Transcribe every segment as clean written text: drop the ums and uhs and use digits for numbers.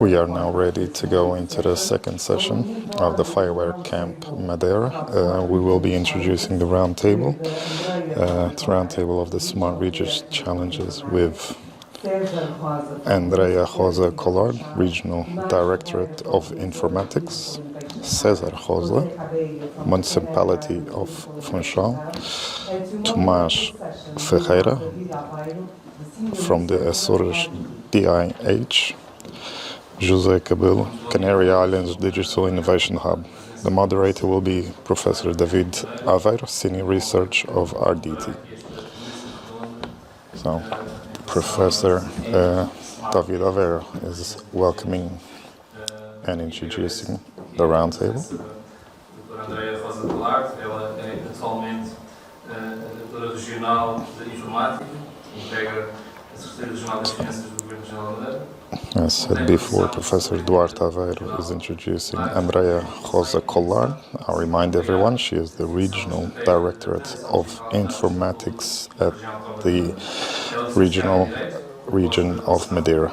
We are now ready to go into the second session of the FIWARE Camp Madeira. We will be introducing the roundtable. The roundtable of the Smart Regions Challenges with Andreia Rosa Collard, Regional Directorate of Informatics, César Rosa, Municipality of Funchal, Tomás Ferreira from the Azores DIH, José Cabello, Canary Islands Digital Innovation Hub. The moderator will be Professor David Aveiro, Senior Research of ARDITI. So, Professor David Aveiro is welcoming and introducing the roundtable. Andreia Rosa Collard, ela é atualmente diretora regional de Informática, integra a Secretaria Regional das Finanças do Governo Regional da Madeira. As said before, Professor Duarte Aveiro is introducing Andreia Rosa Collard. I'll remind everyone, she is the Regional Directorate of Informatics at the region of Madeira.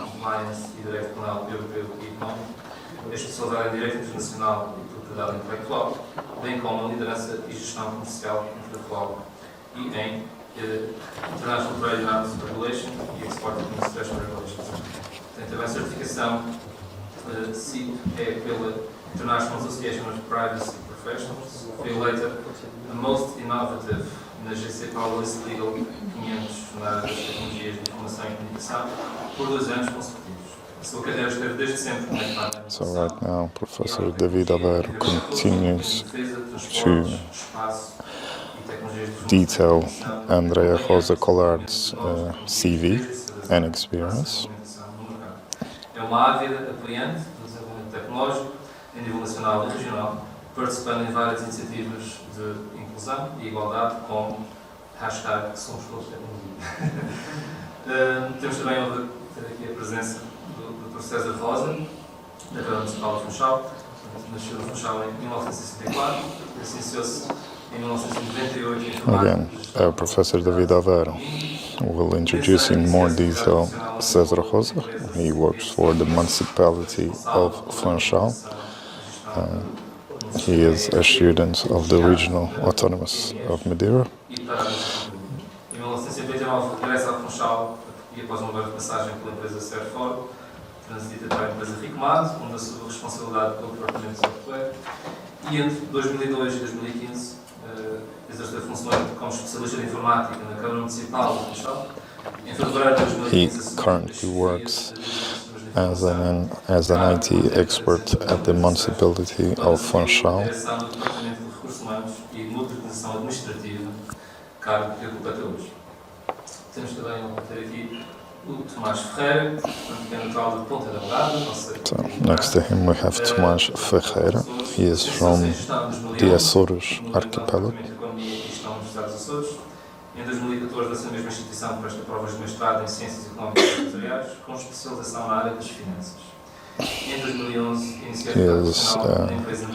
Especializada em Direito Internacional e Propriedade Intelectual, bem como a liderança e gestão comercial intelectual e em International Trade and Regulation e Export Administration Regulations. Tem também a certificação CIP, é pela International Association of Privacy Professionals, foi eleita a Most Innovative na GC Paulista Legal 500 na área das tecnologias de informação e comunicação por 2 anos consecutivos. So right now, Professor David Aveiro continues to detail Andreia Rosa Collard's CV and experience. É uma ávida apoiante do desenvolvimento tecnológico em nível nacional e regional, participando em várias iniciativas de inclusão e igualdade, como hashtag Somos Todos Tecnologia. Temos também a ter aqui a presença do Dr. César Rosa, da Câmara Municipal de Funchal. Nasceu no Funchal em 1964 e licenciou-se em 1998 em Again, Professor David Aveiro will introduce in more detail César Rosa. He works for the Municipality of Funchal. He is a student of the Regional Autonomous of Madeira. Em 1989 regressa a Funchal e após uma breve passagem pela empresa Ferreira, transitida para a empresa FIWARE, onde assumiu responsabilidade pelo departamento de software, e entre 2002 e 2015 exerceu funções como especialista de informática na Câmara Municipal de Funchal. Em fevereiro de 2015, he currently works as an IT expert at the Municipality of Funchal. Direção do Departamento de Recursos Humanos e Modernização Administrativa, cargo que ocupa até hoje. Temos também a ter aqui o Tomás Ferreira, que é natural de Ponta da Morada. So, next to him we have Tomás Ferreira. He is from the Azores archipelago. Em 2014, nessa mesma instituição, presta provas de mestrado em Ciências Económicas e Empresariais, com especialização na área das finanças. Em 2011, iniciou a empresa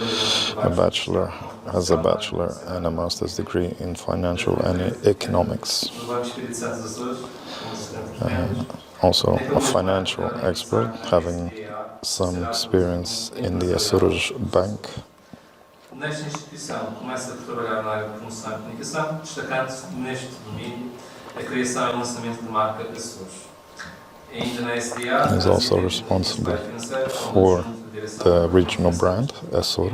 has a bachelor and a master's degree in financial and economics. Also a financial expert, having some experience in the Azores Bank. Nesta instituição, começa a trabalhar na área de promoção e comunicação, destacando-se neste domínio a criação e lançamento de marca Azores. Ainda na SDA, he is also responsible for the regional brand Azores.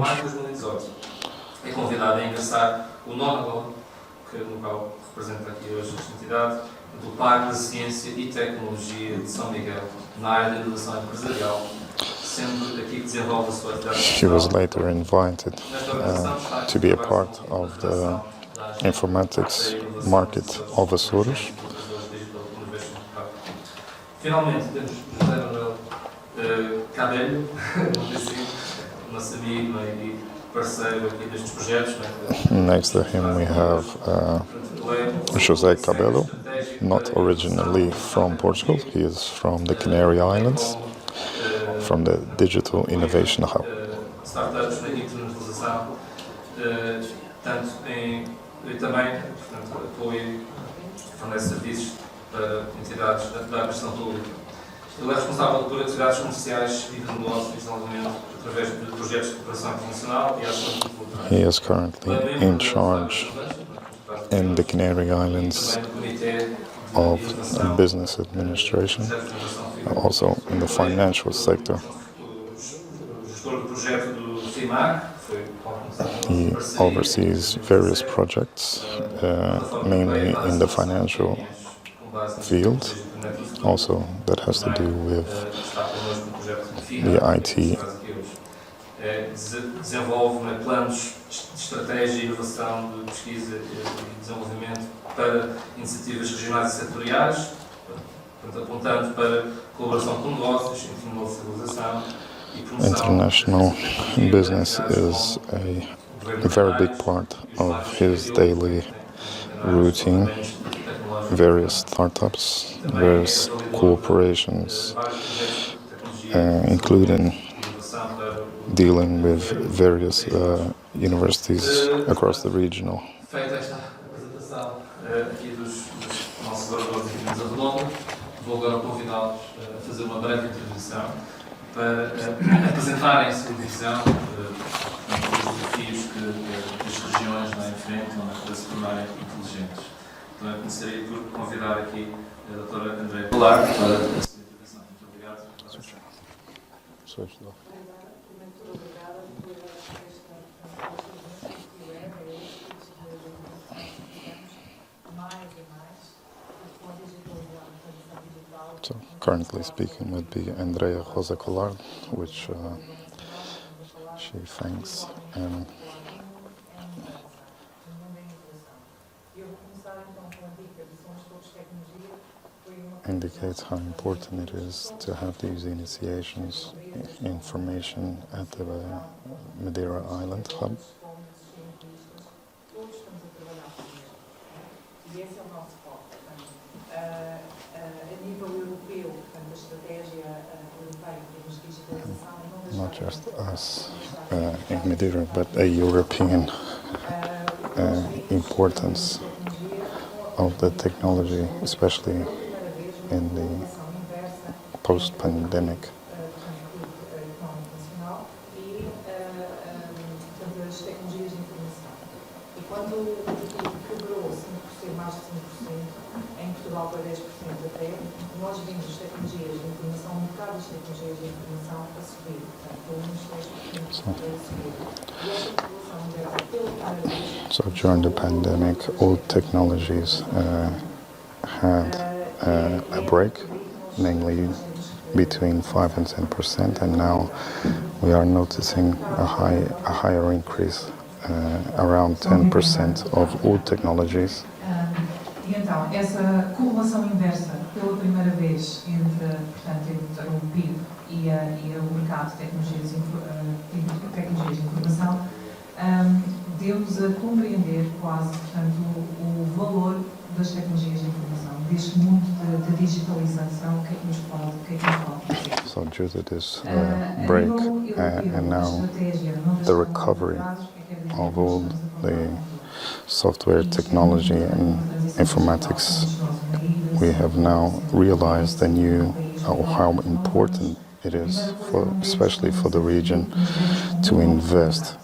É convidado a ingressar o nono no qual representa aqui hoje esta entidade, do Parque de Ciência e Tecnologia de São Miguel, na área da inovação empresarial, sendo aqui que desenvolve a sua atividade. She was later invited to be a part of the informatics market of Azores. Finalmente, temos José Manuel Cabello, nosso amigo e parceiro aqui destes projetos. Next to him we have José Cabello, not originally from Portugal. He is from the Canary Islands, from the Digital Innovation Hub. Startups na internacionalização, tanto e também, portanto, apoio, fornece serviços para entidades da administração pública. Ele é responsável por atividades comerciais e de negócio e desenvolvimento através de projetos de cooperação internacional e ações de cultura. He is currently in charge in the Canary Islands of business administration, also in the financial sector. He oversees various projects, mainly in the financial field, also that has to do with the IT. Desenvolve planos de estratégia, inovação, de pesquisa e desenvolvimento para iniciativas regionais e setoriais, portanto, apontando para colaboração com negócios, internacionalização e promoção. International business is a very big part of his daily routine. Various startups, various cooperations, including dealing with various universities across the regional. Feita esta apresentação aqui dos nossos oradores aqui na mesa redonda, vou agora convidá-los a fazer uma breve introdução para apresentarem-se a visão dos desafios que as regiões enfrentam para se tornarem inteligentes. Então, eu começaria por convidar aqui a doutora Andreia para a sua intervenção. Muito obrigado. So currently speaking would be Andreia Rosa, which she thanks and indicates how important it is to have these initiations, information at the Madeira Island Hub. Not just us in Madeira, but a European importance of the technology, especially in the post-pandemic. So during the pandemic, all technologies had a break, namely between 5 and 10%, and now we are noticing a higher increase, around 10% of all technologies. E então, essa correlação inversa, pela primeira vez, entre o PIB e o mercado de tecnologias de informação, deu-nos a compreender quase, portanto, o valor das tecnologias de informação, deste mundo de digitalização, o que é que nos pode fazer. So due to this break and now the recovery of all the software technology and informatics, we have now realized and knew how important it is, especially for the region, to invest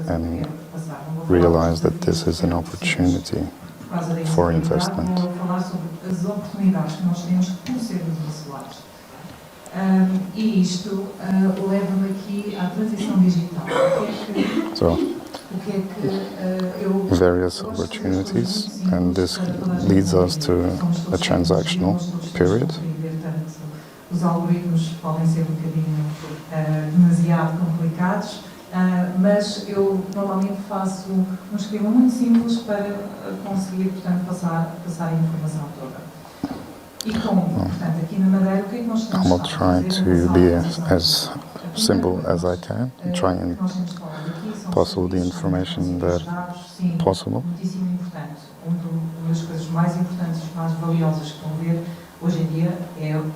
and realize that this is an opportunity for investment. E isto leva-me aqui à transição digital. So, various opportunities, and this leads us to a transactional period. Os algoritmos podem ser um bocadinho demasiado complicados, mas eu normalmente faço um esquema muito simples para conseguir, portanto, passar a informação toda. E como, portanto, aqui na Madeira, o que é que nós temos I'm trying to be as simple as I can, try and pass all the information that possible. Muitíssimo importante. Uma das coisas mais importantes, mais valiosas que vão ver hoje em dia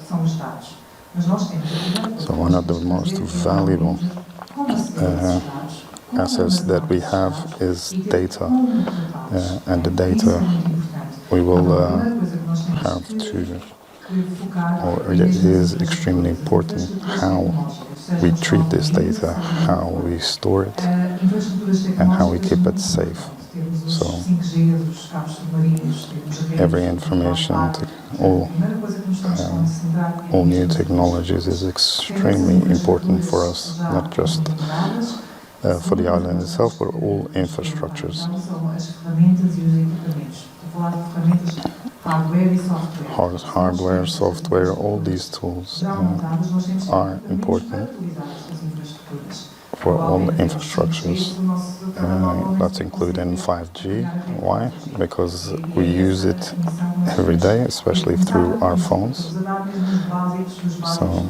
são os dados. Mas nós temos So one of the most valuable assets that we have is data, and the data we will have to or it is extremely important how we treat this data, how we store it, and how we keep it safe. So every information, all new technologies is extremely important for us, not just for the island itself, but all infrastructures. Hardware, software, all these tools are important for all infrastructures. That's including 5G. Why? Because we use it every day, especially through our phones. So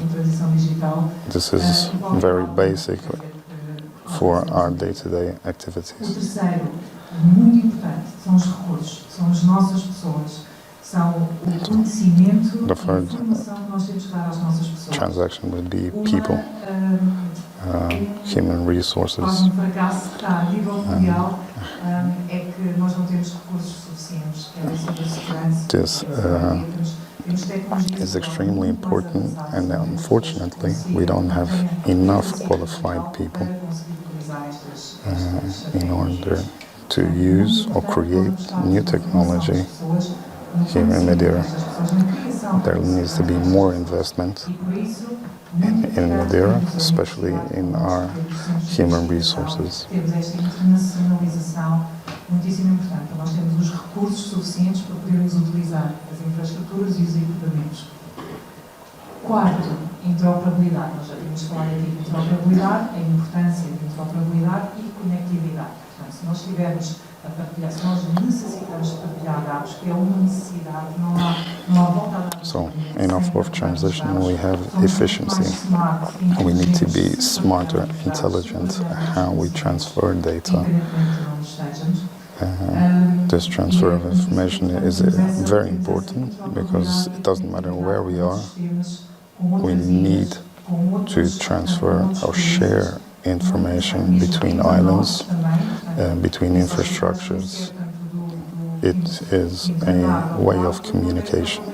this is very basic for our day-to-day activities. The third transaction would be people, human resources. This is extremely important, and unfortunately we don't have enough qualified people in order to use or create new technology here in Madeira. There needs to be more investment in Madeira, especially in our human resources. Muitíssimo importante. Nós temos os recursos suficientes para podermos utilizar as infraestruturas e os equipamentos. Quarto, interoperabilidade. Nós já tínhamos falado aqui de interoperabilidade, a importância de interoperabilidade e conectividade. Portanto, se nós tivermos a partilhar, se nós necessitamos de partilhar dados, que é uma necessidade, não há volta a dados. So, in our fourth transition, we have efficiency. We need to be smarter, intelligent how we transfer data. This transfer of information is very important because it doesn't matter where we are, we need to transfer or share information between islands, between infrastructures. It is a way of communication.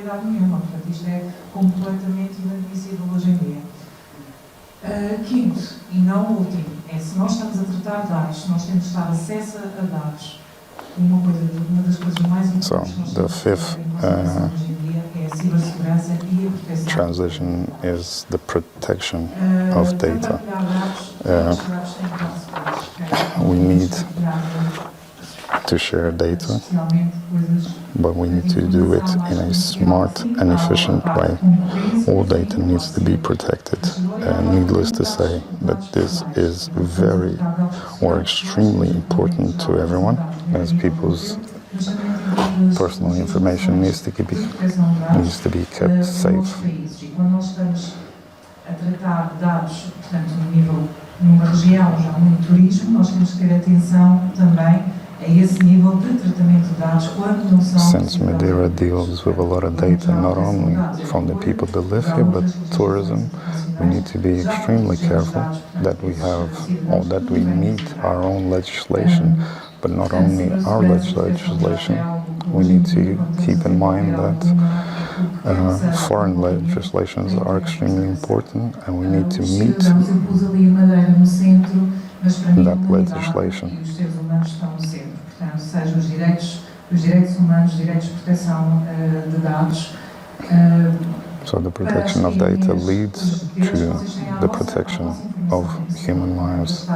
Quinto, e não último, é se nós estamos a tratar dados, se nós temos de dar acesso a dados, uma das coisas mais importantes que nós the fifth hoje em dia é a cibersegurança e a proteção. Transition is the protection of data. We need to share data, but we need to do it in a smart and efficient way. All data needs to be protected. Needless to say that this is very or extremely important to everyone, as people's personal information needs to be kept safe. A tratar dados, portanto, numa região já muito turismo, nós temos que ter atenção também a esse nível de tratamento de dados quando não são. Since Madeira deals with a lot of data, not only from the people that live here, but tourism, we need to be extremely careful that we have, or that we meet our own legislation, but not only our legislation, we need to keep in mind that foreign legislations are extremely important, and we need to meet that legislation. Seja os direitos humanos, direitos de proteção de dados. So the protection of data leads to the protection of human lives.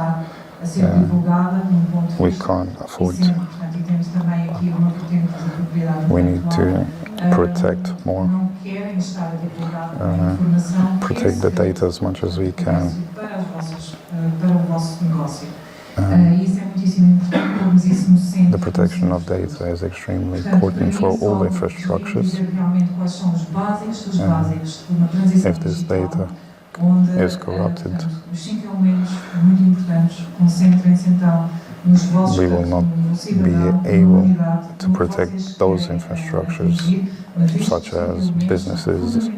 We can't afford to. We need to protect more, protect the data as much as we can. The protection of data is extremely important for all infrastructures. If this data is corrupted, we will not be able to protect those infrastructures, such as businesses,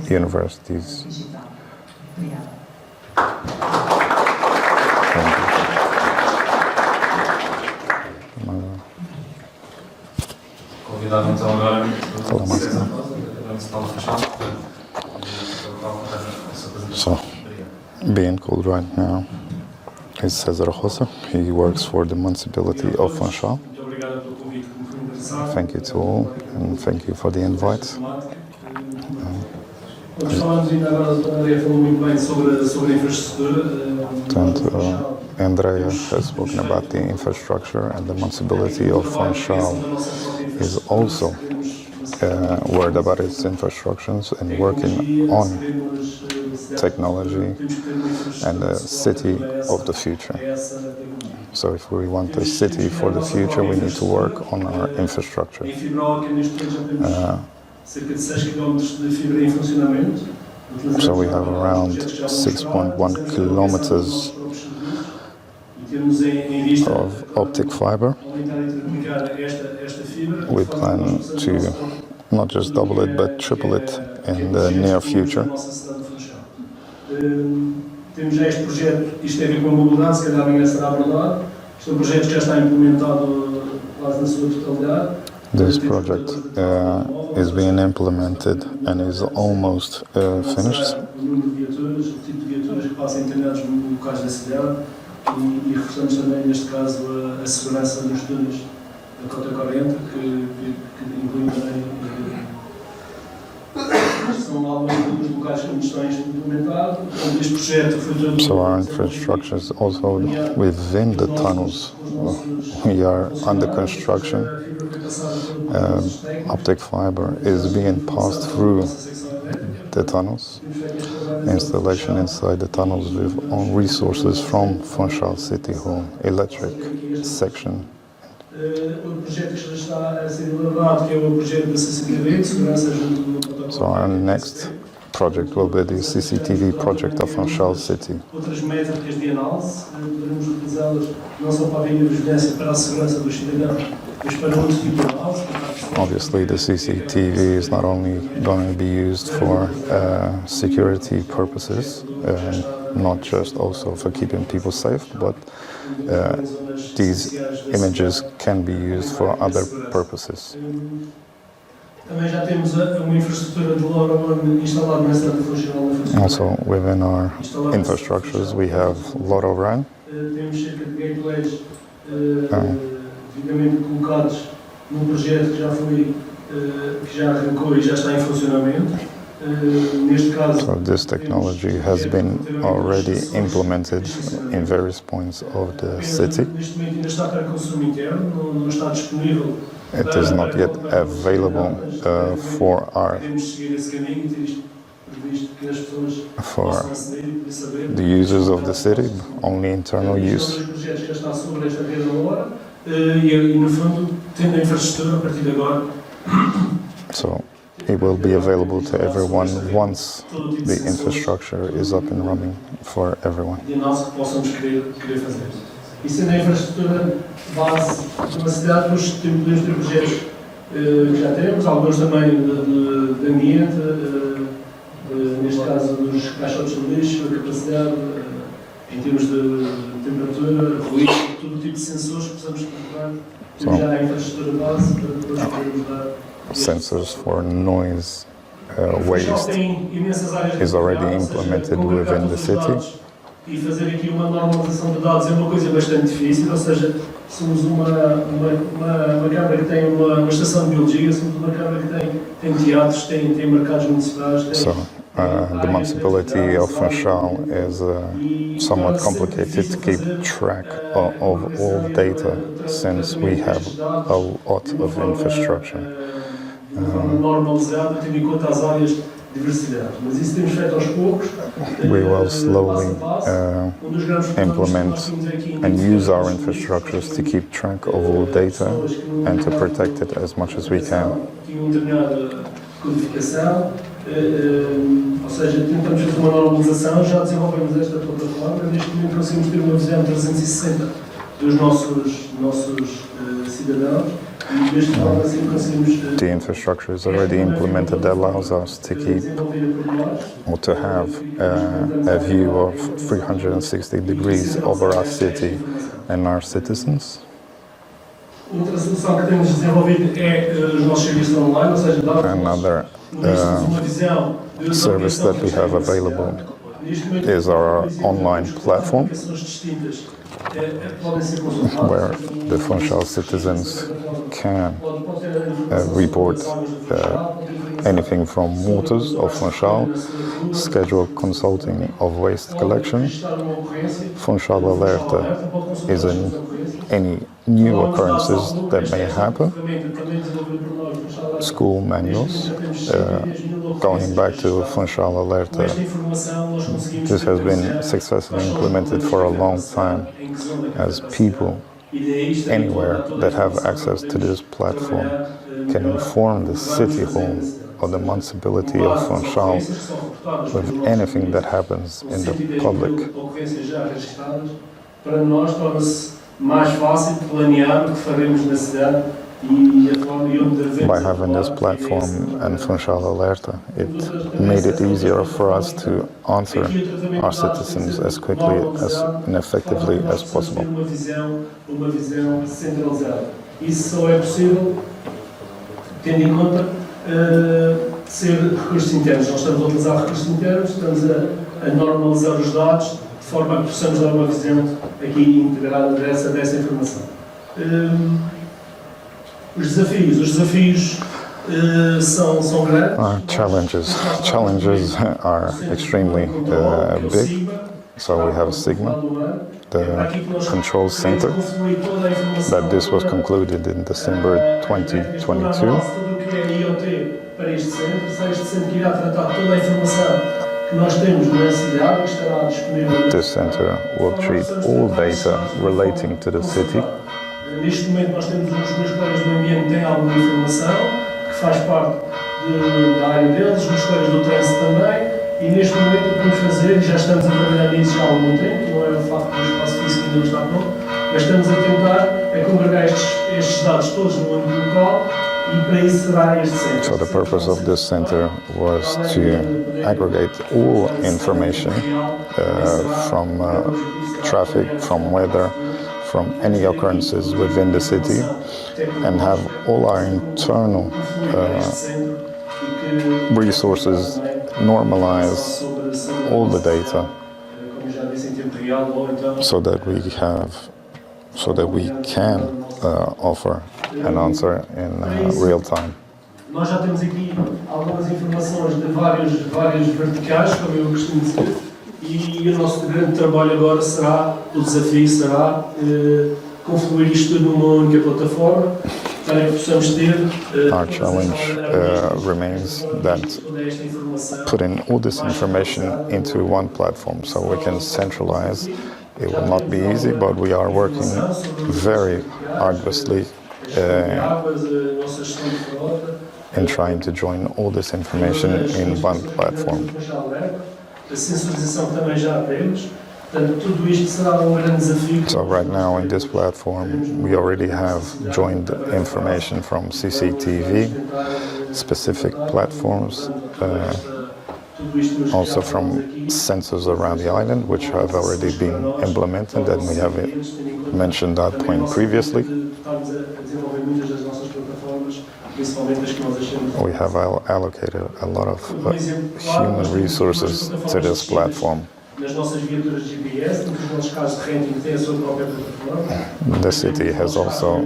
universities. Convidado então agora Fala mais, César. Municipal de Funchal. So, being called right now is César Rosa. He works for the Municipality of Funchal. Thank you to all, and thank you for the invite. And Andreia has spoken about the infrastructure, and the Municipality of Funchal is also worried about its infrastructures and working on technology and the city of the future. So if we want a city for the future, we need to work on our infrastructure. So we have around 6.1 kilometers of optic fiber. We plan to not just double it, but triple it in the near future. Temos já este projeto, isto tem a ver com a mobilidade, se calhar amanhã será abordado. Este é um projeto que já está implementado quase na sua totalidade. This project is being implemented and is almost finished. O número de viaturas, o tipo de viaturas que passam internados no locais da cidade e reforçamos também, neste caso, a segurança dos túneis da Cota 40, que inclui também são alguns dos locais que estão implementados. Este projeto foi todo. So our infrastructure is also within the tunnels. We are under construction. Optic fiber is being passed through the tunnels. Installation inside the tunnels with own resources from Funchal City Hall, electric section. So our next project will be the CCTV project of Funchal City. Outras métricas de análise, poderemos utilizá-las não só para a videovigilância, para a segurança dos cidadãos, mas para outro tipo de análise. Obviously, the CCTV is not only going to be used for security purposes, not just also for keeping people safe, but these images can be used for other purposes. Também já temos uma infraestrutura de LoRaWAN instalada na cidade de Funchal. Also, within our infrastructures, we have LoRaWAN. Temos cerca de gateways devidamente colocados num projeto que já arrancou e já está em funcionamento. Neste caso, so this technology has been already implemented in various points of the city. Neste momento ainda está para consumo interno, não está disponível. It is not yet available for the users of the city, only internal use. So it will be available to everyone once the infrastructure is up and running for everyone. E sendo a infraestrutura base de uma cidade, depois podemos ter projetos que já temos, alguns também de ambiente, neste caso dos caixotes de lixo, a capacidade, em termos de temperatura, ruído, todo tipo de sensores que possamos colocar. Temos já a infraestrutura base para depois podermos dar. Sensors for noise, waste is already implemented within the city. E fazer aqui uma normalização de dados é uma coisa bastante difícil, ou seja, somos uma Câmara que tem uma estação de biologia, somos uma Câmara que tem teatros, tem mercados municipais. So, the Municipality of Funchal is somewhat complicated to keep track of all data since we have a lot of infrastructure. Normalizado, tendo em conta as áreas. We will slowly implement and use our infrastructures to keep track of all data and to protect it as much as we can. Ou seja, tentamos fazer uma normalização, já desenvolvemos esta plataforma, neste momento conseguimos ter uma visão 360 dos nossos cidadãos. The infrastructure is already implemented that allows us to keep or to have a view of 360 degrees over our city and our citizens. Outra solução que temos desenvolvido é os nossos serviços online, ou seja, Another service that we have available is our online platform, where the Funchal citizens can report anything from waters of Funchal, schedule consulting of waste collection. Funchal Alerta is any new occurrences that may happen. School manuals. Going back to Funchal Alerta, this has been successfully implemented for a long time, as people anywhere that have access to this platform can inform the city hall or the municipality of Funchal with anything that happens in the public. Para nós torna-se mais fácil planear o que faremos na cidade e a forma e onde devemos. By having this platform and Funchal Alerta, it made it easier for us to answer our citizens as quickly and effectively as possible. Uma visão centralizada. Isso só é possível tendo em conta ser recursos internos. Nós estamos a utilizar recursos internos, estamos a normalizar os dados de forma a que possamos dar uma visão aqui integrada dessa informação. Os desafios são grandes. Our challenges are extremely big. So we have Sigma, the control center, that this was concluded in December 2022. Para este centro que irá tratar toda a informação que nós temos na cidade, que estará disponível. This center will treat all data relating to the city. Neste momento nós temos os meus colegas do ambiente têm alguma informação que faz parte da área deles, os colegas do trânsito também, e neste momento o que vamos fazer, e já estamos a trabalhar nisso já há algum tempo, não é o facto do espaço físico ainda não está pronto, mas estamos a tentar congregar estes dados todos no âmbito local. So the purpose of this center was to aggregate all information from traffic, from weather, from any occurrences within the city, and have all our internal resources normalize all the data so that we can offer an answer in real time. Nós já temos aqui algumas informações de várias verticais, como eu costumo dizer, e o nosso grande trabalho agora será, o desafio será confluir isto tudo numa única plataforma para que possamos ter. Our challenge remains that putting all this information into one platform so we can centralize. It will not be easy, but we are working very arduously in trying to join all this information in one platform. So right now in this platform we already have joined information from CCTV, specific platforms, also from sensors around the island, which have already been implemented, and we have mentioned that point previously. We have allocated a lot of human resources to this platform. The city has also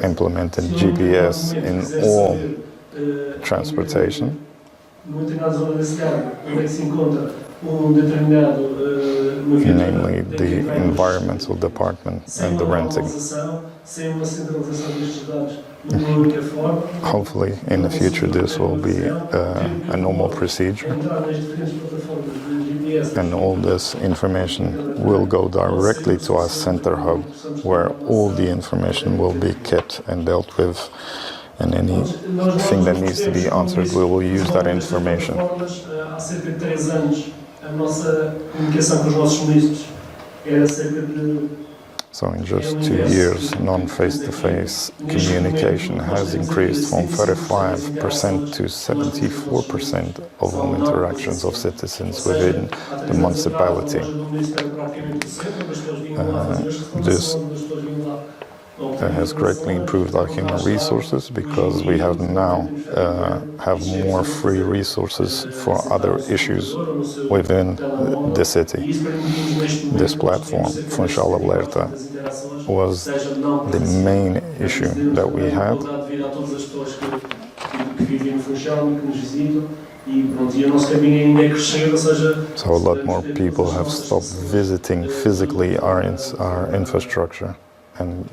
implemented GPS in all transportation. Namely the environmental department and the renting. Hopefully in the future this will be a normal procedure, and all this information will go directly to our center hub, where all the information will be kept and dealt with, and anything that needs to be answered, we will use that information. So in just 2 years, non-face-to-face communication has increased from 35% to 74% of all interactions of citizens within the municipality. This has greatly improved our human resources because we have now have more free resources for other issues within the city. This platform, Funchal Alerta, was the main issue that we had. So a lot more people have stopped visiting physically our infrastructure and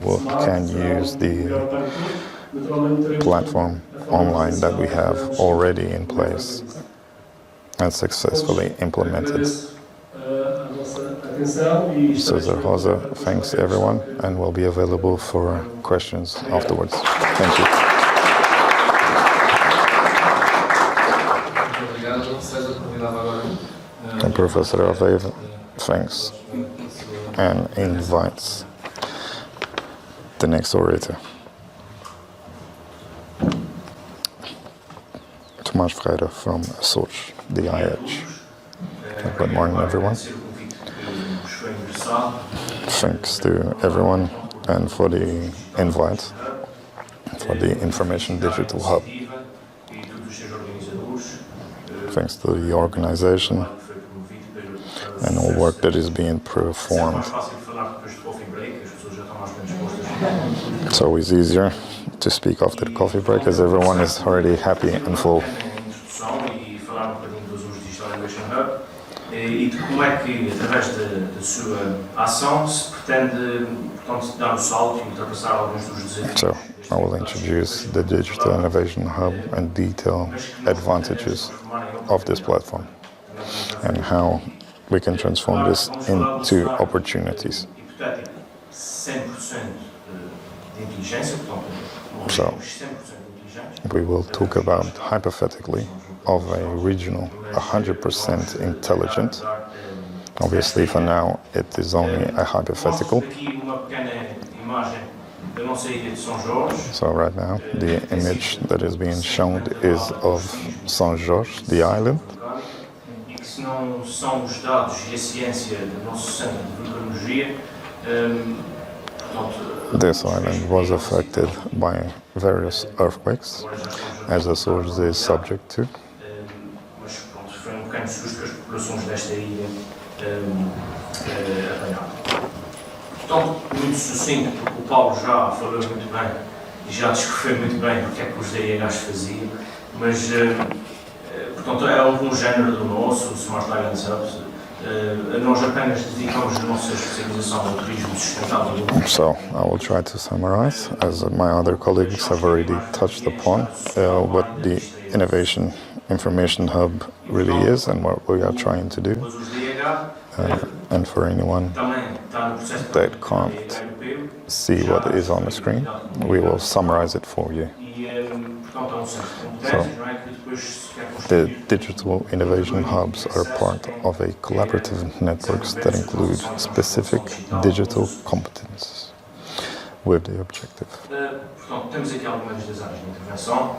can use the platform online that we have already in place and successfully implemented. César, Rosa, thanks everyone, and we'll be available for questions afterwards. Thank you. And Professor Aveiro, thanks, and invites the next orator. Tomás Ferreira from Azores, the IH. Good morning, everyone. Thanks to everyone and for the invite for the Information Digital Hub. Thanks to the organization and all work that is being performed. It's always easier to speak after the coffee break as everyone is already happy and full. E de como é que, através da sua ação, se pretende, portanto, dar o salto e ultrapassar alguns dos desafios. So, I will introduce the Digital Innovation Hub and detail advantages of this platform and how we can transform this into opportunities. So, we will talk about, hypothetically, of a regional 100% intelligent. Obviously, for now, it is only a hypothetical. So right now, the image that is being shown is of São Jorge, the island. This island was affected by various earthquakes, as Azores is subject to. Portanto, muito sucinto, porque o Paulo já falou muito bem e já descreveu muito bem o que é que os DIHs faziam, mas, portanto, é algum género do nosso, Smart Islands Hubs. Nós apenas dedicamos a nossa especialização ao turismo sustentável. So, I will try to summarize, as my other colleagues have already touched upon, what the Innovation Information Hub really is and what we are trying to do. And for anyone that can't see what is on the screen, we will summarize it for you. So, the digital innovation hubs are part of a collaborative networks that include specific digital competences with the objective. Portanto, temos aqui algumas das áreas de intervenção,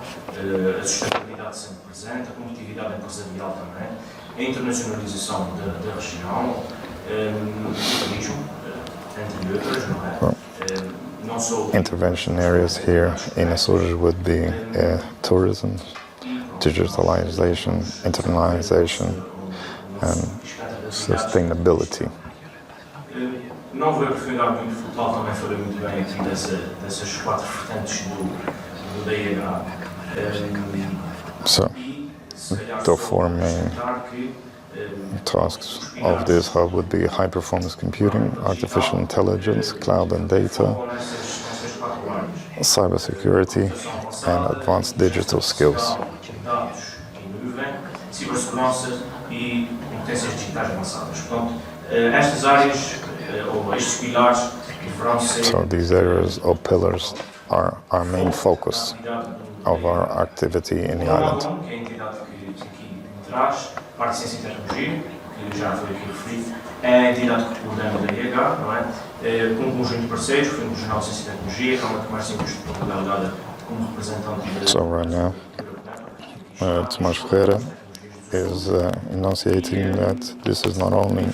a sustentabilidade sempre presente, a competitividade empresarial também, a internacionalização da região, o turismo, entre outras, não é? Não só intervention areas here in Azores would be tourism, digitalization, internationalization, and sustainability. Não vou aprofundar muito, porque o Paulo também falou muito bem aqui dessas quatro vertentes do DIH. So, the four main tasks of this hub would be high-performance computing, artificial intelligence, cloud and data, cybersecurity, and advanced digital skills. Cibersegurança e competências digitais avançadas. Portanto, estas áreas ou estes pilares deverão ser. So these areas or pillars are our main focus of our activity in the island. Que é a entidade que aqui traz, parte de ciência e tecnologia, que já foi aqui referido, é a entidade que coordena o DIH, não é? Com um conjunto de parceiros, o Fundo Regional de Ciência e Tecnologia, a Câmara de Comércio e Indústria de Portugal, dada como representante. So right now, Tomás Ferreira is enunciating that this is not only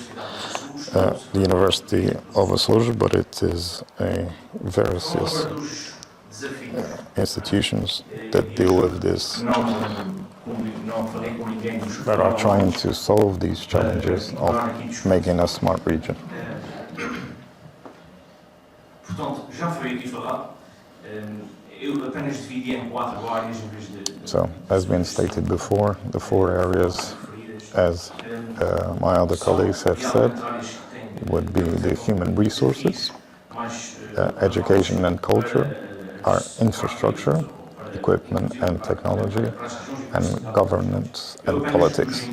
the University of Azores, but it is a various institutions that deal with this, that are trying to solve these challenges of making a smart region. Portanto, já foi aqui falado. Eu apenas dividi em 4 áreas em vez de... So, as been stated before, the 4 areas, as my other colleagues have said, would be the human resources, education and culture, our infrastructure, equipment and technology, and governance and politics.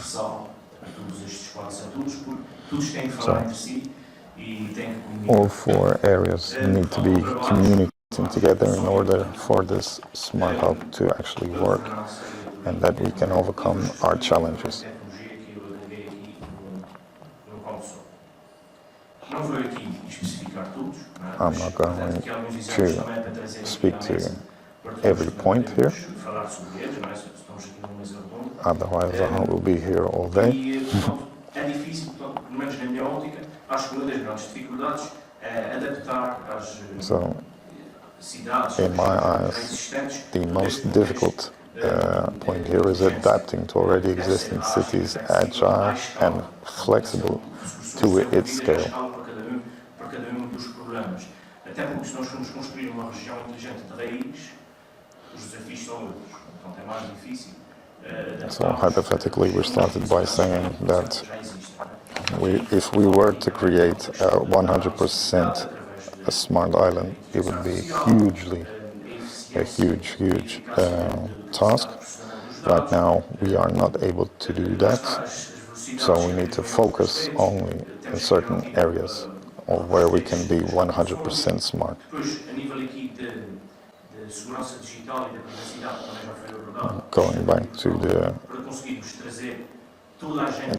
So, all 4 areas need to be communicating together in order for this smart hub to actually work and that we can overcome our challenges. I'm not going to speak to every point here, otherwise I will be here all day. So, in my eyes, the most difficult point here is adapting to already existing cities, agile and flexible to its scale. So hypothetically, we started by saying that if we were to create a 100% a smart island, it would be a huge task. Right now, we are not able to do that, so we need to focus only in certain areas or where we can be 100% smart. Going back to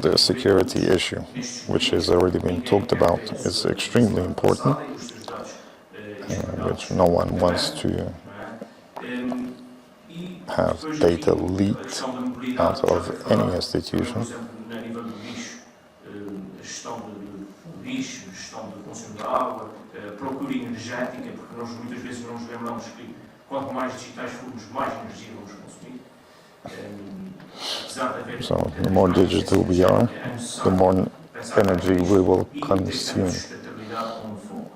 the security issue, which has already been talked about, is extremely important, which no one wants to have data leaked out of any institution. So the more digital we are, the more energy we will consume.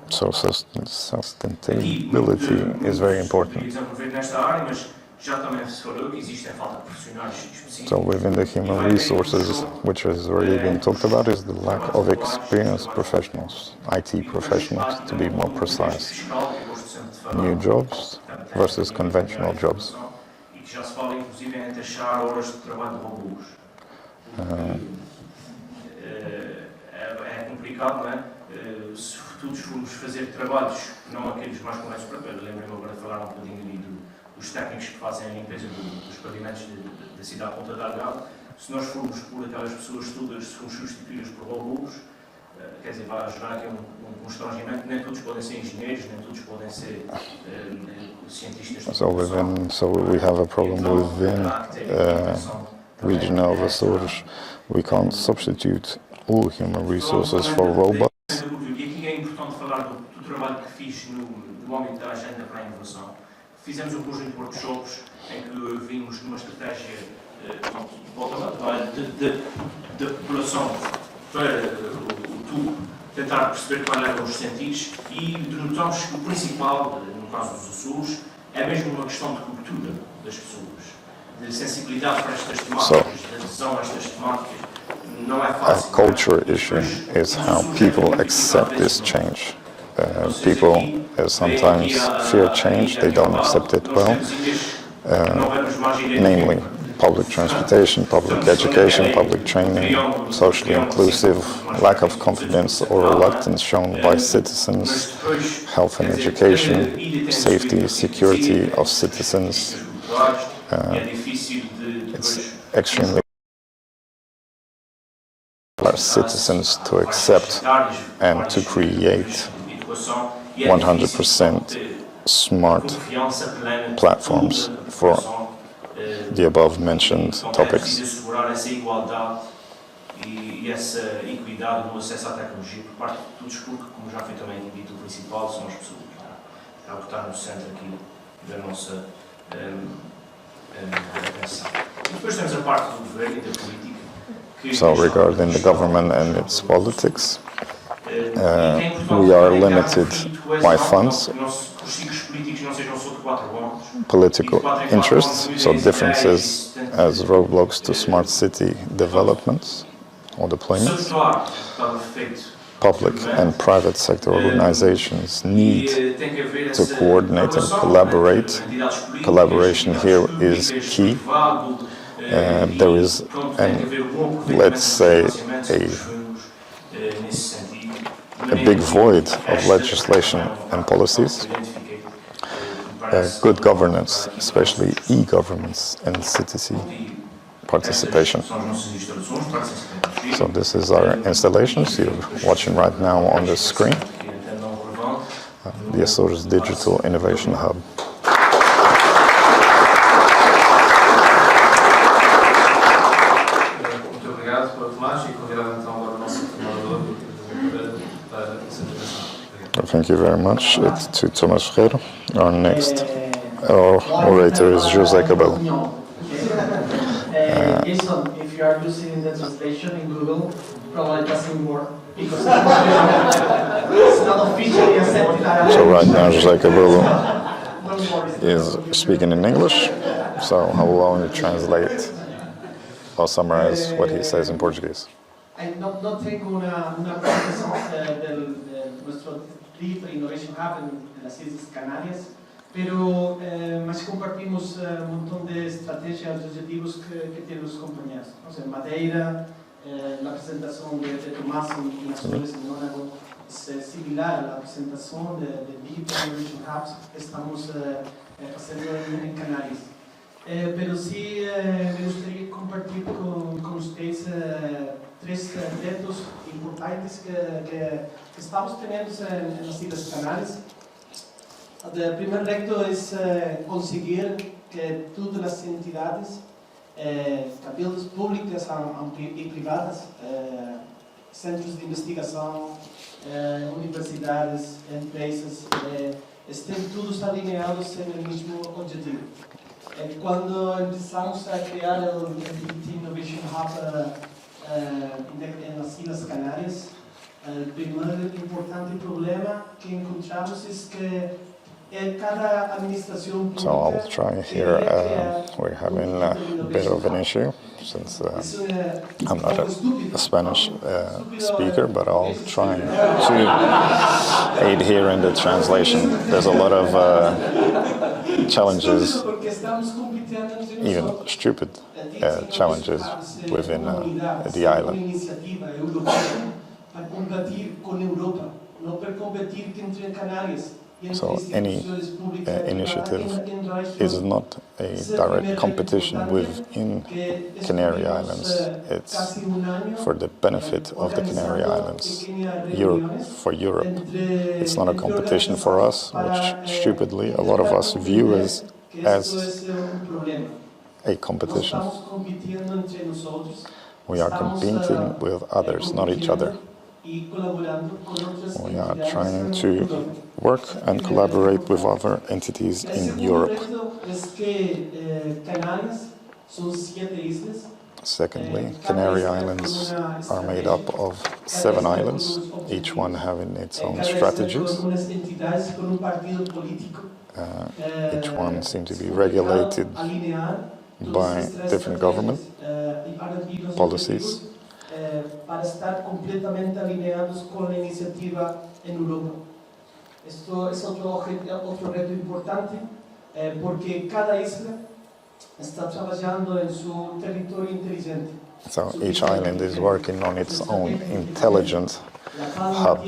So sustainability is very important. So within the human resources, which has already been talked about, is the lack of experienced professionals, IT professionals to be more precise. New jobs versus conventional jobs. Se todos formos fazer trabalhos, não aqueles mais complexos, lembrei-me agora de falar um bocadinho ali dos técnicos que fazem a limpeza dos pavimentos da cidade de Ponta Delgada, se nós formos por aquelas pessoas todas, se formos substituídas por robôs, quer dizer, vai ajudar aqui um constrangimento, nem todos podem ser engenheiros, nem todos podem ser cientistas. So we have a problem within region of Azores. We can't substitute all human resources for robots. E aqui é importante falar do trabalho que fiz no âmbito da agenda para a inovação. Fizemos um conjunto de workshops em que vimos numa estratégia da população para o tubo, tentar perceber quais eram os sentidos e denotamos que o principal, no caso dos Açores, é mesmo uma questão de cultura das pessoas, de sensibilidade para estas temáticas, de adesão a estas temáticas. A culture issue is how people accept this change. People sometimes fear change, they don't accept it well, namely public transportation, public education, public training, socially inclusive, lack of confidence or reluctance shown by citizens, health and education, safety, security of citizens. It's extremely for citizens to accept and to create 100% smart platforms for the above mentioned topics. e essa equidade no acesso à tecnologia por parte de todos, porque, como já foi também dito, o principal são as pessoas. É o que está no centro aqui da nossa atenção. E depois temos a parte do governo e da política. So regarding the government and its politics, we are limited by funds, political interests, so differences as roadblocks to smart city developments or deployments. Public and private sector organizations need to coordinate and collaborate. Collaboration here is key. There is, let's say, a big void of legislation and policies. Good governance, especially e-governance and citizen participation. So this is our installations you're watching right now on the screen. The Azores Digital Innovation Hub. Muito obrigado, Tomás, e convidado então agora o nosso informador para a apresentação. Thank you very much. It's to Tomás Ferreira. Our next orator is José Cabello. Jason, if you are using the translation in Google, probably it doesn't work because it's not officially accepted. So right now José Cabello is speaking in English, so I will only translate or summarize what he says in Portuguese. No tengo una presentación de nuestro Directorate Innovation Hub en las Islas Canarias, pero más compartimos un montón de estrategias y objetivos que tienen los compañeros. O sea, Madeira, la presentación de Tomás en Azores en Mónaco es similar a la presentación de Digital Innovation Hubs que estamos haciendo en Canarias. Pero sí me gustaría compartir con ustedes tres retos importantes que estamos teniendo en las Islas Canarias. El primer reto es conseguir que todas las entidades, cabildos públicas y privadas, centros de investigación, universidades, empresas, estén todos alineados en el mismo objetivo. Cuando empezamos a crear el ARDITI Innovation Hub en las Islas Canarias, el primer importante problema que encontramos es que cada administración So I'll try here. We're having a bit of an issue since I'm not a Spanish speaker, but I'll try to aid here in the translation. There's a lot of challenges, even stupid challenges within the island. So any initiative is not a direct competition within Canary Islands. It's for the benefit of the Canary Islands, for Europe. It's not a competition for us, which stupidly a lot of us view as a competition. We are competing with others, not each other. We are trying to work and collaborate with other entities in Europe. Secondly, Canary Islands are made up of 7 islands, each one having its own strategies. Each one seems to be regulated by different government policies. Para estar completamente alineados con la iniciativa en Europa. Esto es otro reto importante porque cada isla está trabajando en su territorio inteligente. So each island is working on its own intelligent hub.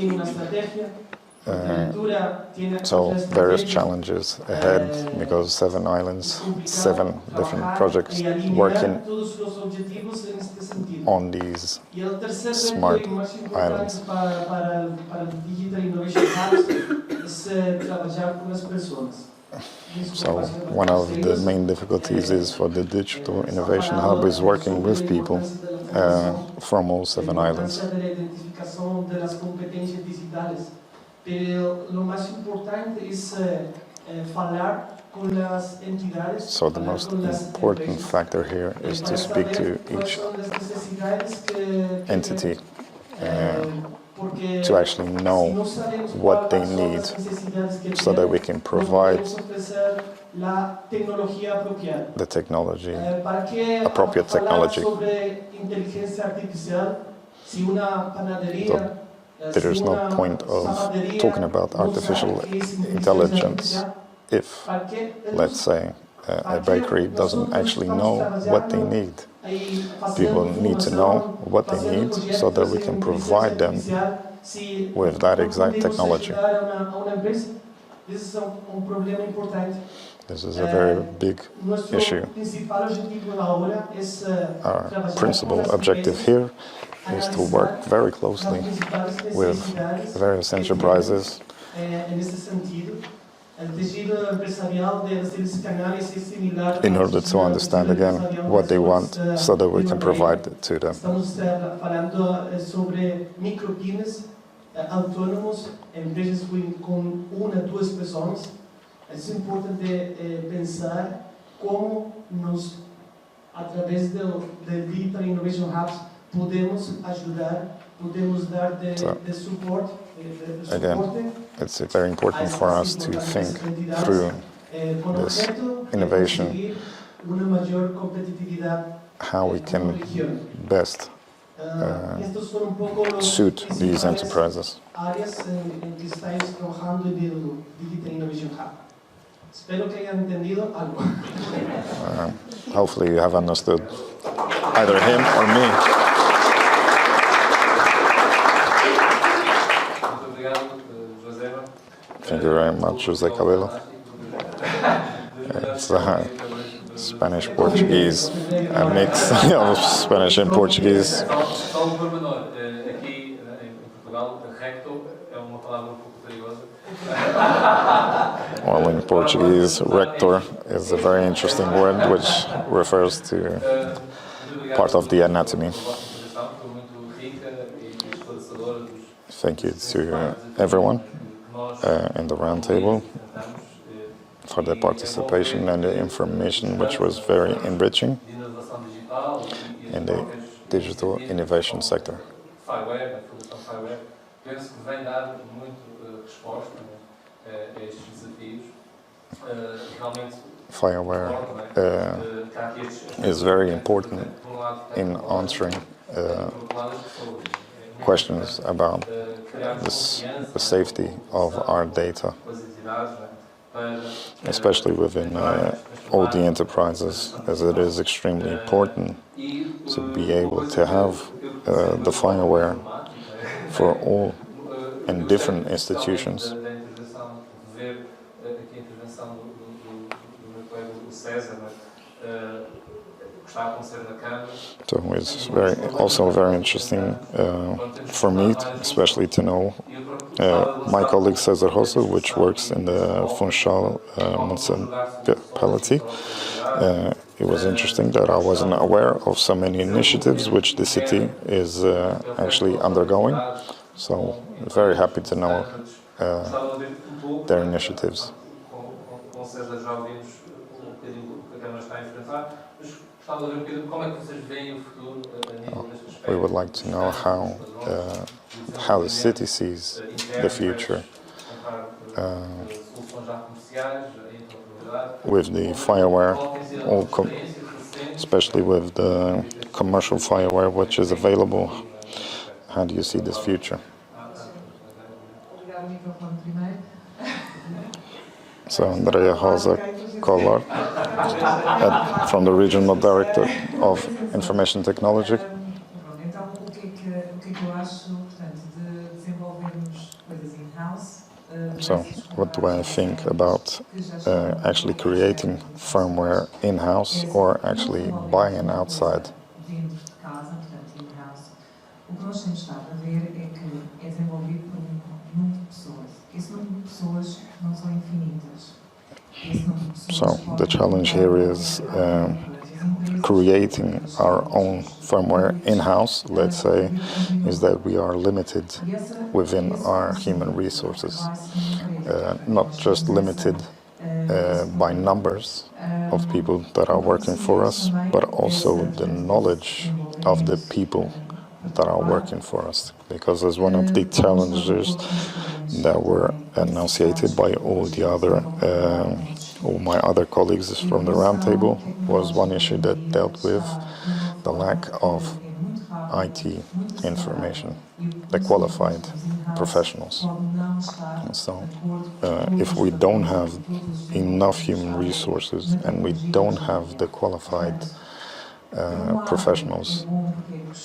So various challenges ahead because 7 islands, 7 different projects working on these smart islands. So one of the main difficulties is for the Digital Innovation Hub is working with people from all 7 islands. De la identificación de las competencias digitales. Pero lo más importante es falar con las entidades. So the most important factor here is to speak to each entity to actually know what they need so that we can provide the technology, appropriate technology. So there is no point of talking about artificial intelligence if, let's say, a bakery doesn't actually know what they need. People need to know what they need so that we can provide them with that exact technology. This is a very big issue. Our principal objective here is to work very closely with various enterprises in order to understand again what they want so that we can provide it to them. Autónomos, empresas com 1 a 2 pessoas. É importante pensar como nós, através do Digital Innovation Hubs, podemos ajudar, podemos dar de suporte. Again, it's very important for us to think through this innovation, how we can best suit these enterprises. Hopefully you have understood either him or me. Thank you very much, José Cabello. It's Spanish, Portuguese, a mix of Spanish and Portuguese. Só pormenor, aqui em Portugal, recto é uma palavra pouco perigosa. Well, in Portuguese, rector is a very interesting word which refers to part of the anatomy. Thank you to everyone in the round table for their participation and the information which was very enriching in the digital innovation sector. FIWARE, a Fundação FIWARE, penso que vem dar muito resposta a estes desafios. Realmente, FIWARE is very important in answering questions about the safety of our data, especially within all the enterprises, as it is extremely important to be able to have the FIWARE for all and different institutions. So it's also very interesting for me, especially to know my colleague César Rosa, which works in the Funchal Municipality. It was interesting that I wasn't aware of so many initiatives which the city is actually undergoing. So very happy to know their initiatives. We would like to know how the city sees the future with the FIWARE, especially with the commercial FIWARE which is available. How do you see this future? So Andreia Rosa from the Regional Directorate of Information Technology. Então, o que é que eu acho, portanto, de desenvolvermos coisas in-house? So, what do I think about actually creating firmware in-house or actually buying outside? Dentro de casa, portanto, in-house. O que nós temos estado a ver é que é desenvolvido por um número de pessoas. Esse número de pessoas não são infinitas. So, the challenge here is creating our own firmware in-house, let's say, is that we are limited within our human resources. Not just limited by numbers of people that are working for us, but also the knowledge of the people that are working for us. Because as one of the challenges that were enunciated by all my other colleagues from the roundtable was one issue that dealt with the lack of IT information, the qualified professionals. So if we don't have enough human resources and we don't have the qualified professionals,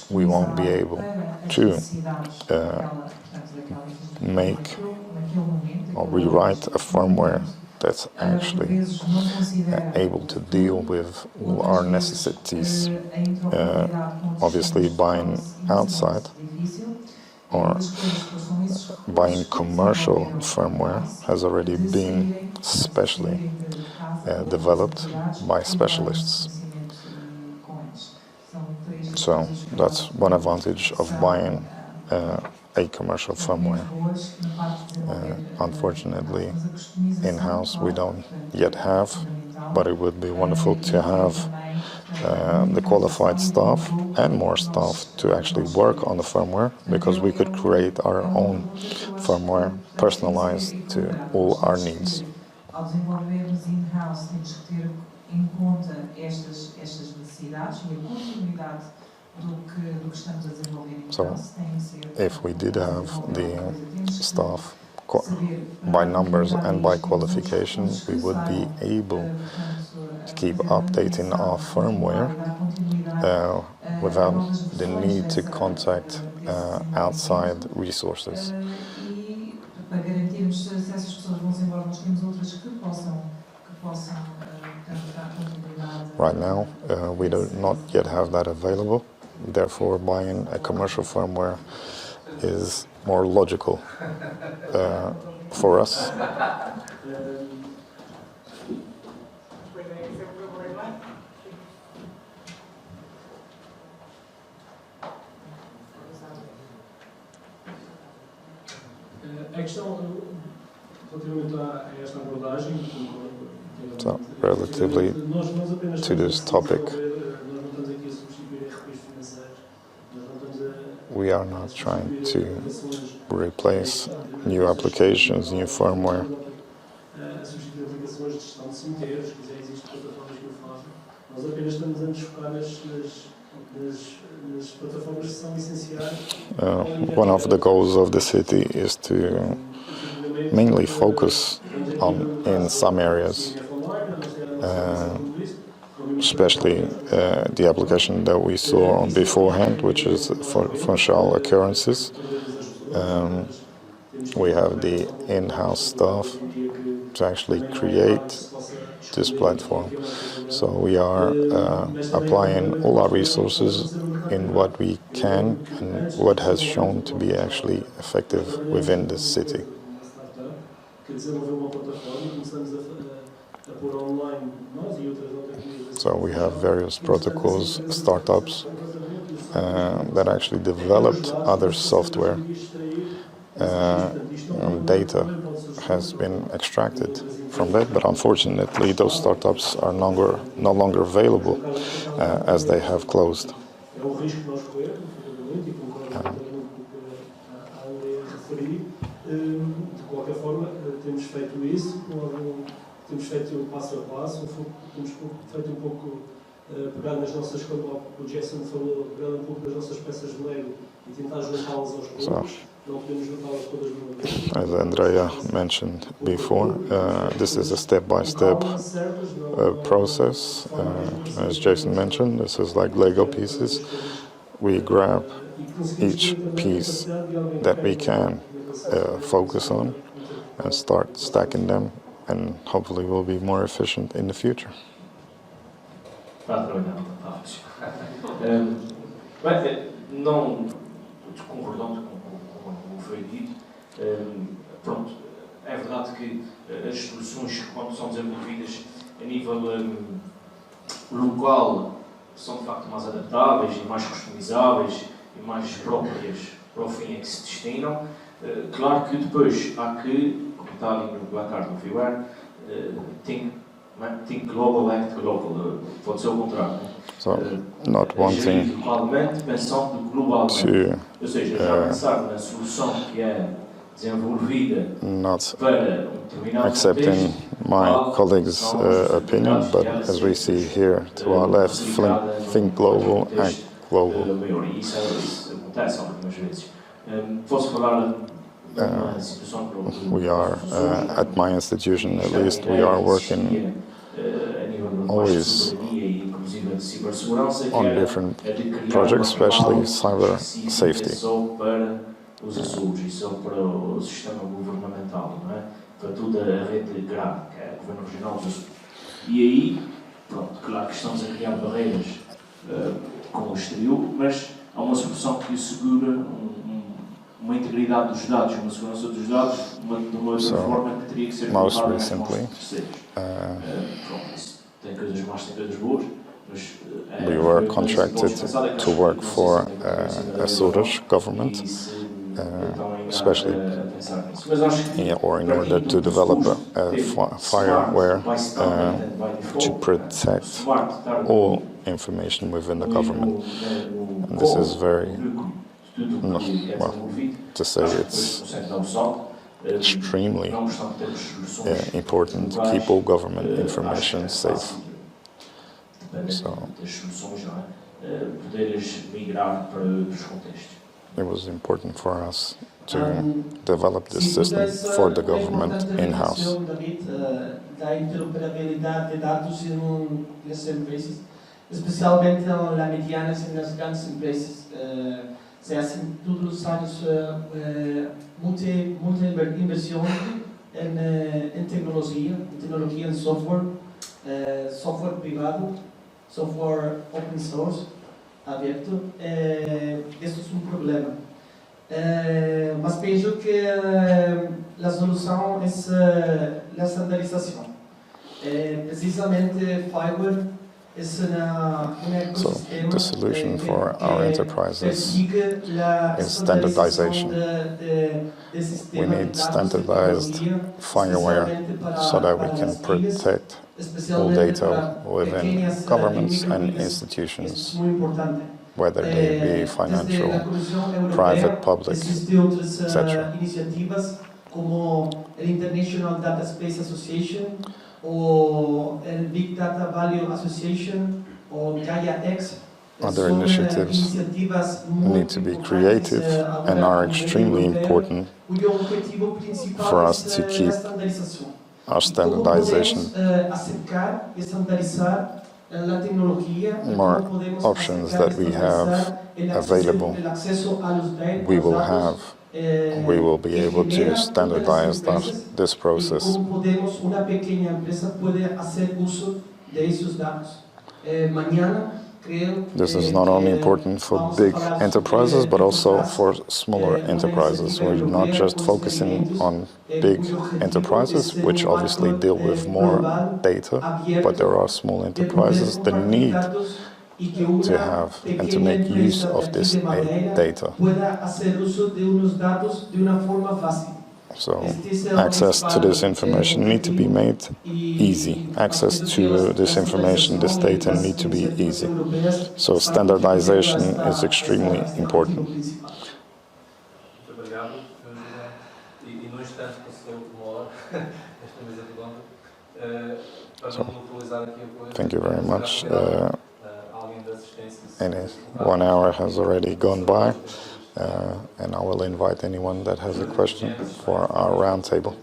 we won't be able to make or rewrite a firmware that's actually able to deal with all our necessities. Obviously buying outside or buying commercial firmware has already been specially developed by specialists. So that's one advantage of buying a commercial firmware. Unfortunately, in-house we don't yet have, but it would be wonderful to have the qualified staff and more staff to actually work on the firmware, because we could create our own firmware personalized to all our needs. Ao desenvolvermos in-house, temos que ter em conta estas necessidades e a continuidade do que estamos a desenvolver in-house. If we did have the staff by numbers and by qualification, we would be able to keep updating our firmware without the need to contact outside resources. Para garantirmos se essas pessoas vão se embora, nós temos outras que possam dar continuidade. Right now, we do not yet have that available. Therefore, buying a commercial firmware is more logical for us. A questão, relativamente a esta abordagem, So, relatively to this topic, we are not trying to replace new applications, new firmware. One of the goals of the city is to mainly focus on in some areas, especially the application that we saw beforehand, which is Funchal occurrences. We have the in-house staff to actually create this platform. So we are applying all our resources in what we can and what has shown to be actually effective within this city. So we have various protocols, startups that actually developed other software, and data has been extracted from that, but unfortunately those startups are no longer available as they have closed. Temos feito passo a passo, temos feito pouco, pegar nas nossas, como o Jason falou, pegar pouco nas nossas peças de Lego e tentar juntá-las aos poucos. Não podemos juntá-las todas de uma vez. As Andreia mentioned before, this is a step-by-step process. As Jason mentioned, this is like Lego pieces. We grab each piece that we can focus on and start stacking them, and hopefully we'll be more efficient in the future. Não concordando com o que foi dito, pronto, é verdade que as soluções, quando são desenvolvidas a nível local, são de facto mais adaptáveis e mais customizáveis e mais próprias para o fim a que se destinam. Claro que depois há que, como está ali no placar do FIWARE, think global, act global, pode ser o contrário. So, not wanting Localmente, pensando globalmente. to Ou seja, já pensar na solução que é desenvolvida not para determinado accepting my colleague's opinion, but as we see here to our left, think global, act global. E isso acontece algumas vezes. Posso falar de uma situação We are, at my institution at least, we are working always on different projects, especially cyber safety. Para os Azores e só para o sistema governamental, não é? Para toda a rede grave, que é o Governo Regional dos Açores. E aí, pronto, claro que estamos a criar barreiras com o exterior, mas há uma solução que assegura uma integridade dos dados, uma segurança dos dados de uma outra forma que teria que ser most colocada recently, nos terceiros. Pronto, isso tem coisas más, tem coisas boas. we were contracted to work for Azores government, especially in order to develop a FIWARE to protect all information within the government. And this is very, well, to say it's extremely important to keep all government information safe. So it was important for us to develop this system for the government in-house. Da interoperabilidade de dados nas empresas, especialmente nas medianas e nas grandes empresas. Se hacen todos los años mucha inversión en tecnología en software, software privado, software open source, abierto. Esto es un problema. Mas pienso que la solución es la estandarización. Precisamente FIWARE es So the solution for our enterprises is standardization. We need standardized FIWARE so that we can protect all data within governments and institutions, whether they be financial, private, public, etc. Iniciativas como el International Data Space Association o el Big Data Value Association o Gaia-X. Other initiatives need to be creative and are extremely important for us to keep our standardization. More options that we have available, we will be able to standardize this process. This is not only important for big enterprises, but also for smaller enterprises. We're not just focusing on big enterprises, which obviously deal with more data, but there are small enterprises that need to have and to make use of this data. So access to this information need to be made easy. Access to this information, this data need to be easy. So standardization is extremely important. Muito obrigado. E no instante passou uma hora esta mesa redonda. Para não utilizar aqui a Thank you very much. And 1 hour has already gone by. And I will invite anyone that has a question for our roundtable.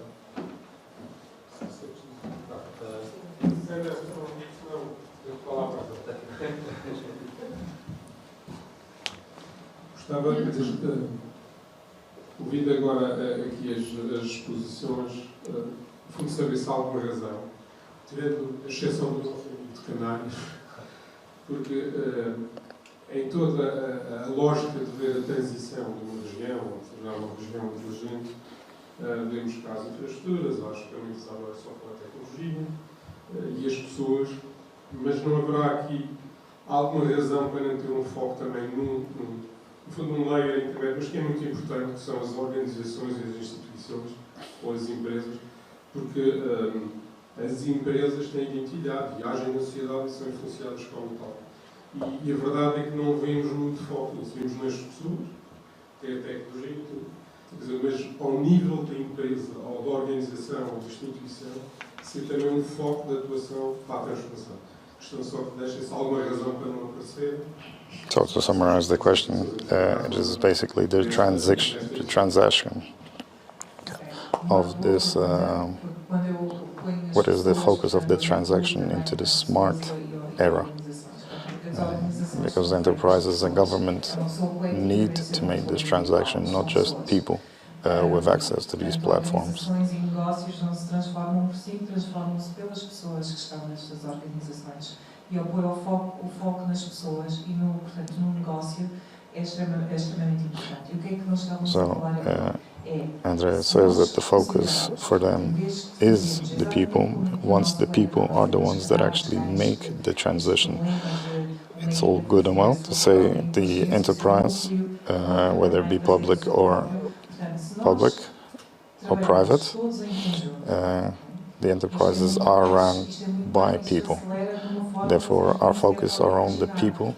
Gostava de ouvir agora aqui as exposições, fundo de serviço alguma razão, tirando a exceção do nosso amigo de Canary, porque em toda a lógica de ver a transição de uma região, ou seja, uma região inteligente, vemos cá as infraestruturas, as ferramentas agora só para a tecnologia e as pessoas, mas não haverá aqui há alguma razão para não ter foco também no fundo, num layer intermédio, mas que é muito importante, que são as organizações e as instituições, ou as empresas, porque as empresas têm identidade e agem na sociedade e são influenciadas como tal. E a verdade é que não vemos muito foco nisso, vemos nas pessoas, tem a tecnologia e tudo. Quer dizer, mas ao nível da empresa, ou da organização, ou da instituição, ser também um foco de atuação para a transformação. Questão só que deixa-se alguma razão para não aparecer. So to summarize the question, it is basically the transaction of this. What is the focus of the transaction into the smart era? Because enterprises and government need to make this transaction, not just people with access to these platforms. E ao pôr o foco nas pessoas e portanto, no negócio é extremamente importante. E o que é que nós estamos a falar Andreia says that the focus for them is the people, once the people are the ones that actually make the transition. It's all good and well to say the enterprise, whether it be public or private, the enterprises are run by people. Therefore, our focus are on the people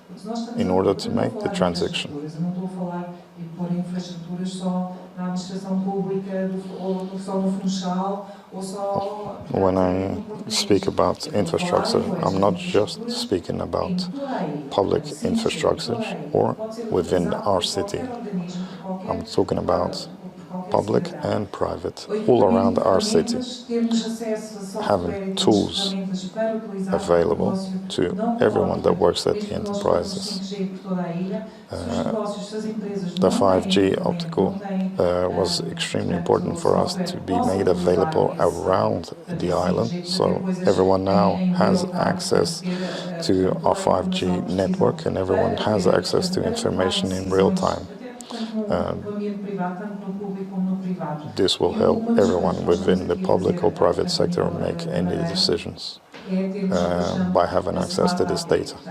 in order to make the transition. When I speak about infrastructure, I'm not just speaking about public infrastructure or within our city. I'm talking about public and private, all around our city, having tools available to everyone that works at the enterprises. The 5G optical was extremely important for us to be made available around the island, so everyone now has access to our 5G network and everyone has access to information in real time. This will help everyone within the public or private sector make any decisions by having access to this data. Porque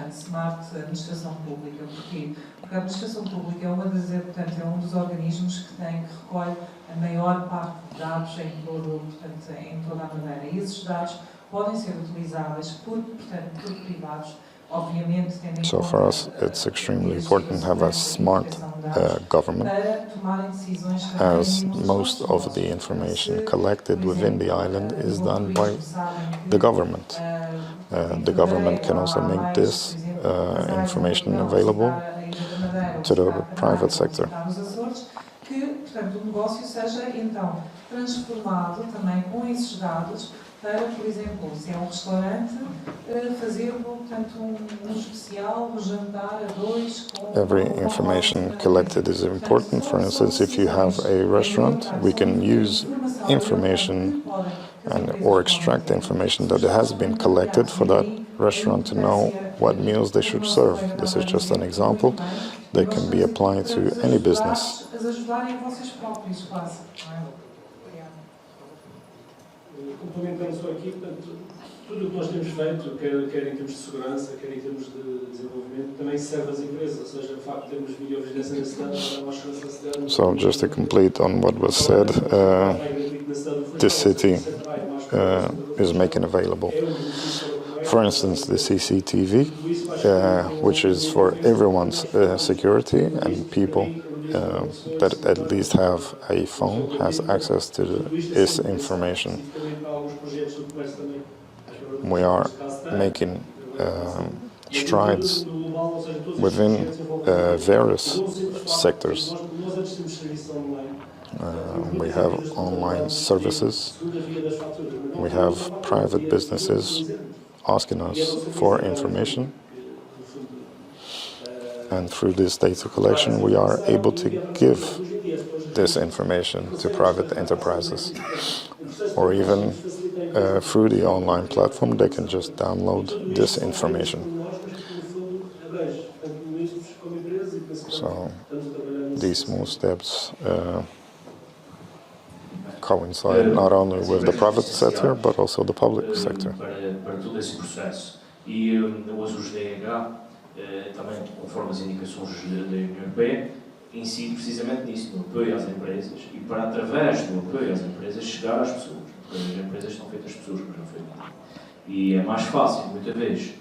a administração pública é dos organismos que recolhe a maior parte de dados em toda a Madeira. E esses dados podem ser utilizáveis por privados. So for us, it's extremely important to have a smart government, as most of the information collected within the island is done by the government. The government can also make this information available to the private sector. Portanto, o negócio seja, então, transformado também com esses dados para, por exemplo, se é restaurante, fazer, portanto, especial, jantar a dois com... Every information collected is important. For instance, if you have a restaurant, we can use information or extract information that has been collected for that restaurant to know what meals they should serve. This is just an example. They can be applied to any business. Complementando só aqui, portanto, tudo o que nós temos feito, quer em termos de segurança, quer em termos de desenvolvimento, também serve às empresas, ou seja, o facto de termos videovigilância na cidade, mais segurança na cidade. So just to complete on what was said, this city is making available, for instance, the CCTV, which is for everyone's security, and people that at least have a phone has access to this information. We are making strides within various sectors. We have online services. We have private businesses asking us for information. And through this data collection, we are able to give this information to private enterprises. Or even through the online platform, they can just download this information. So these small steps coincide not only with the private sector, but also the public sector. Para todo esse processo. E o Azores DH também conforme as indicações da União Europeia, incide precisamente nisso, no apoio às empresas e para, através do apoio às empresas, chegar às pessoas. Porque as empresas estão feitas de pessoas, como já foi dito. E é mais fácil, muitas vezes,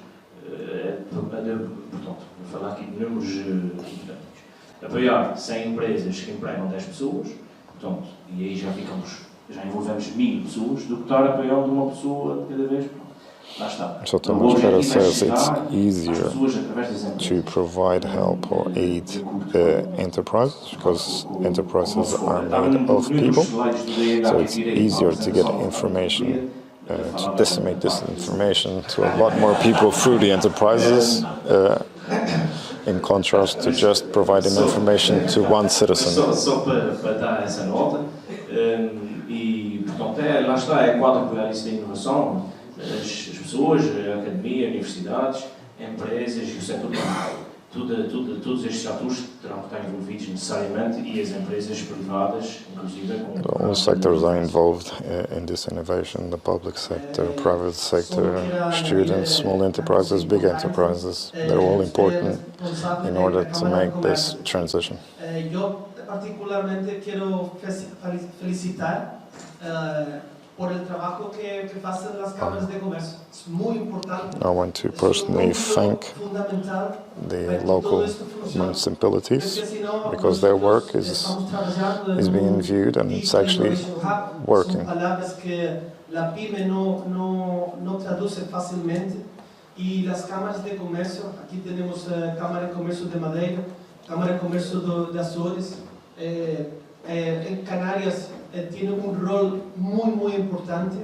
portanto, vou falar aqui de números importantes, apoiar 100 empresas que empregam 10 pessoas, portanto, e aí já envolvemos 1000 pessoas, do que estar apoiando uma pessoa de cada vez. Lá está. So Tomás better says it's easier to provide help or aid enterprises, because enterprises are made of people, so it's easier to get information, to disseminate this information to a lot more people through the enterprises, in contrast to just providing information to one citizen. Só para dar essa nota, e portanto lá está, é quadro apoiar isso da inovação, as pessoas, a academia, universidades, empresas e o setor público. Todos estes atores terão que estar envolvidos necessariamente e as empresas privadas, inclusive com... All sectors are involved in this innovation, the public sector, private sector, students, small enterprises, big enterprises. They're all important in order to make this transition. Yo particularmente quiero felicitar por el trabajo que hacen las cámaras de comercio. Es muy importante. I want to personally thank the local municipalities, because their work is being viewed and it's actually working. Son palabras que la pyme no traduce fácilmente, y las cámaras de comercio, aquí tenemos Cámara de Comercio de Madeira, Cámara de Comercio de Azores, en Canarias tiene un rol muy importante,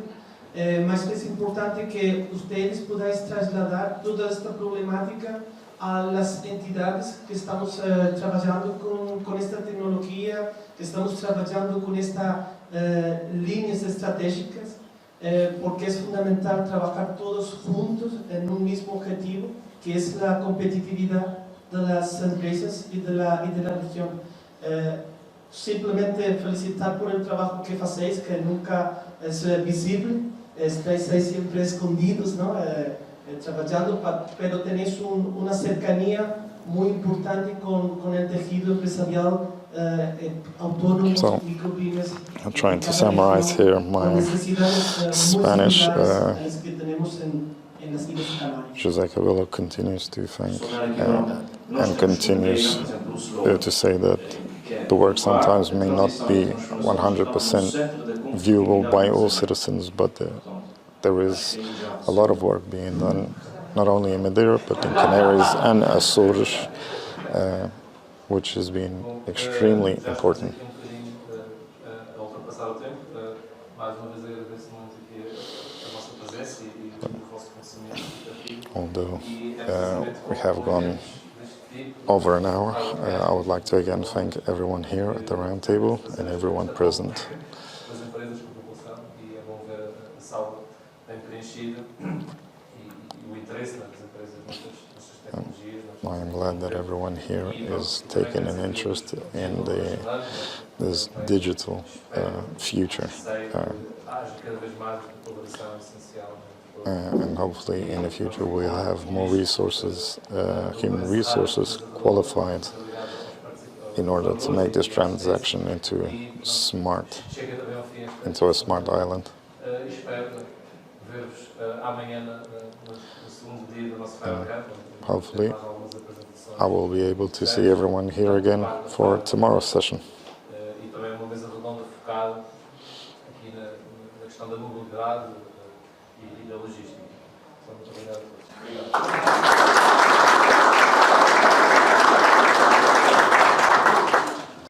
mas es importante que ustedes podáis trasladar toda esta problemática a las entidades que estamos trabajando con esta tecnología, que estamos trabajando con estas líneas estratégicas, porque es fundamental trabajar todos juntos en un mismo objetivo, que es la competitividad de las empresas y de la región. Simplemente felicitar por el trabajo que hacéis, que nunca es visible, estáis ahí siempre escondidos, ¿no? Trabajando, pero tenéis una cercanía muy importante con el tejido empresarial autónomo, So, micropymes. I'm trying to summarize here my Spanish. José Cabello continues to thank and continues to say that the work sometimes may not be 100% viewable by all citizens, but there is a lot of work being done, not only in Madeira, but in Canaries and Azores, which has been extremely important. Although we have gone over an hour, I would like to again thank everyone here at the round table and everyone present. I am glad that everyone here is taking an interest in this digital future. And hopefully in the future we'll have more resources, human resources qualified in order to make this transaction into a smart island. Hopefully I will be able to see everyone here again for tomorrow's session. E também uma mesa redonda focada aqui na questão da mobilidade,